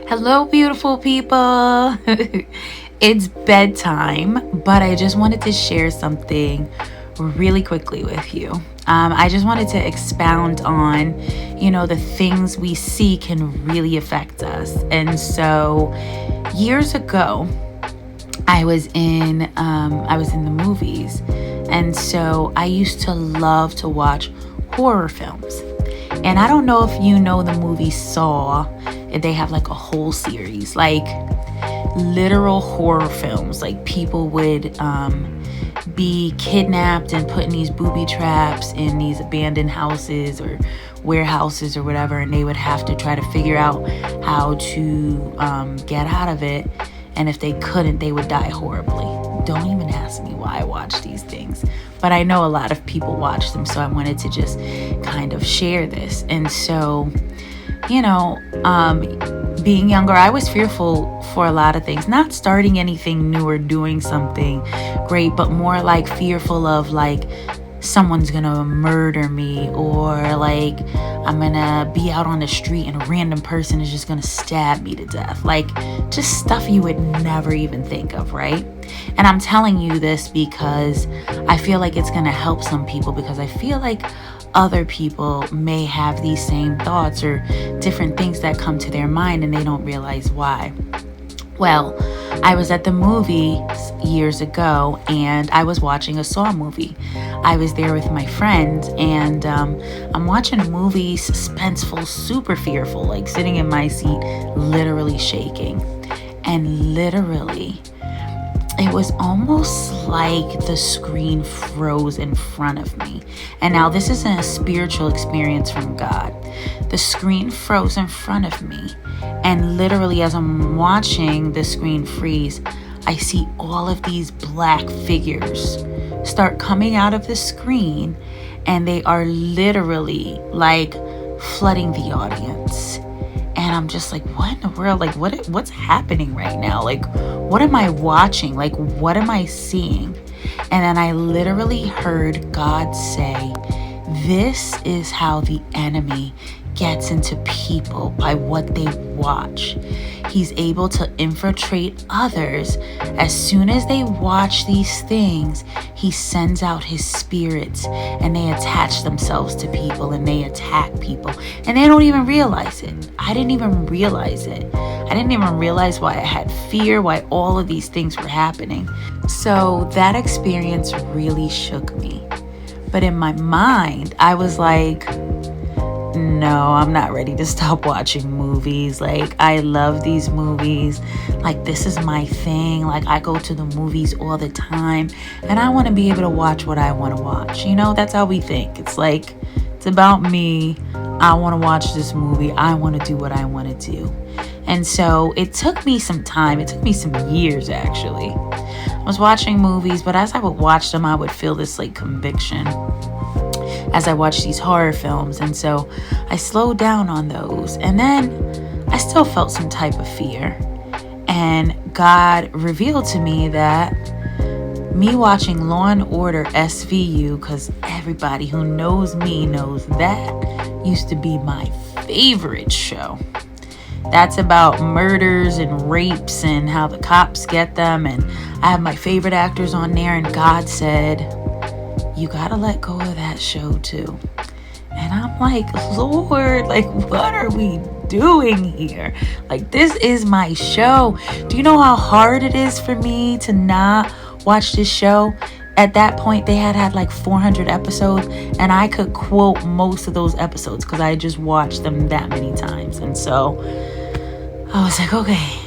Hello, beautiful people. It's bedtime, but I just wanted to share something really quickly with you. I just wanted to expound on, the things we see can really affect us. And so, years ago, I was in the movies, and so I used to love to watch horror films. And I don't know if you know the movie Saw. They have like a whole series, like literal horror films. Like people would be kidnapped and put in these booby traps in these abandoned houses or warehouses or whatever, and they would have to try to figure out how to get out of it. And if they couldn't, they would die horribly. Don't even ask me why I watch these things, but I know a lot of people watch them, so I wanted to just kind of share this. And so, being younger, I was fearful for a lot of things, not starting anything new or doing something great, but more like fearful of like someone's gonna murder me, or like I'm gonna be out on the street and a random person is just gonna stab me to death. Like just stuff you would never even think of, right? And I'm telling you this because I feel like it's gonna help some people, because I feel like other people may have these same thoughts or different things that come to their mind and they don't realize why. Well, I was at the movies years ago and I was watching a Saw movie. I was there with my friend, and I'm watching a movie, suspenseful, super fearful, like sitting in my seat, literally shaking. And literally, it was almost like the screen froze in front of me. And now this isn't a spiritual experience from God. The screen froze in front of me. And literally, as I'm watching the screen freeze, I see all of these black figures start coming out of the screen, and they are literally like flooding the audience. And I'm just like, what in the world? Like, what's happening right now? Like, what am I watching? Like, what am I seeing? And then I literally heard God say, this is how the enemy gets into people, by what they watch. He's able to infiltrate others. As soon as they watch these things, he sends out his spirits and they attach themselves to people and they attack people, and they don't even realize it. I didn't even realize it. I didn't even realize why I had fear, why all of these things were happening. So that experience really shook me. But in my mind, I was like, no, I'm not ready to stop watching movies. Like, I love these movies. Like, this is my thing. Like, I go to the movies all the time, and I want to be able to watch what I want to watch. That's how we think. It's like, it's about me. I want to watch this movie. I want to do what I want to do. And so it took me some time. It took me some years, actually. I was watching movies, but as I would watch them, I would feel this like conviction as I watched these horror films. And so I slowed down on those. And then I still felt some type of fear. And God revealed to me that me watching Law and Order SVU, because everybody who knows me knows that used to be my favorite show. That's about murders and rapes and how the cops get them. And I have my favorite actors on there. And God said, you gotta let go of that show too. And I'm like, Lord, like, what are we doing here? Like, this is my show. Do you know how hard it is for me to not watch this show? At that point, they had like 400 episodes, and I could quote most of those episodes because I just watched them that many times. And so I was like, okay,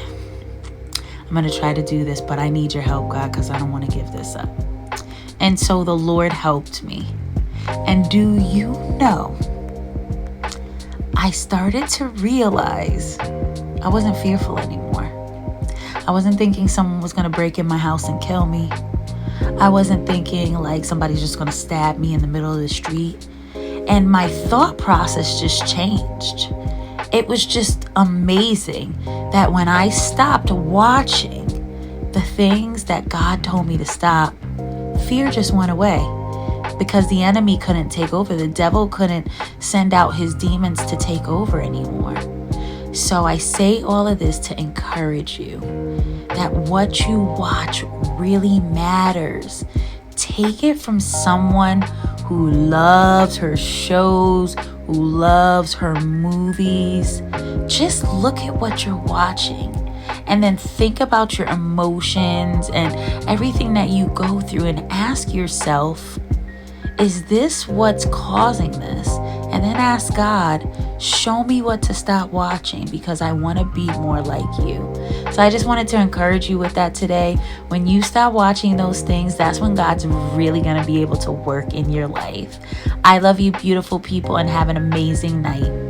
I'm gonna try to do this, but I need your help, God, because I don't want to give this up. And so the Lord helped me. And do you know, I started to realize I wasn't fearful anymore. I wasn't thinking someone was going to break in my house and kill me. I wasn't thinking like somebody's just going to stab me in the middle of the street. And my thought process just changed. It was just amazing that when I stopped watching the things that God told me to stop, fear just went away, because the enemy couldn't take over. The devil couldn't send out his demons to take over anymore. So I say all of this to encourage you that what you watch really matters. Take it from someone who loves her shows, who loves her movies. Just look at what you're watching and then think about your emotions and everything that you go through and ask yourself, is this what's causing this? And then ask God, show me what to stop watching because I want to be more like you. So I just wanted to encourage you with that today. When you stop watching those things, that's when God's really going to be able to work in your life. I love you, beautiful people, and have an amazing night.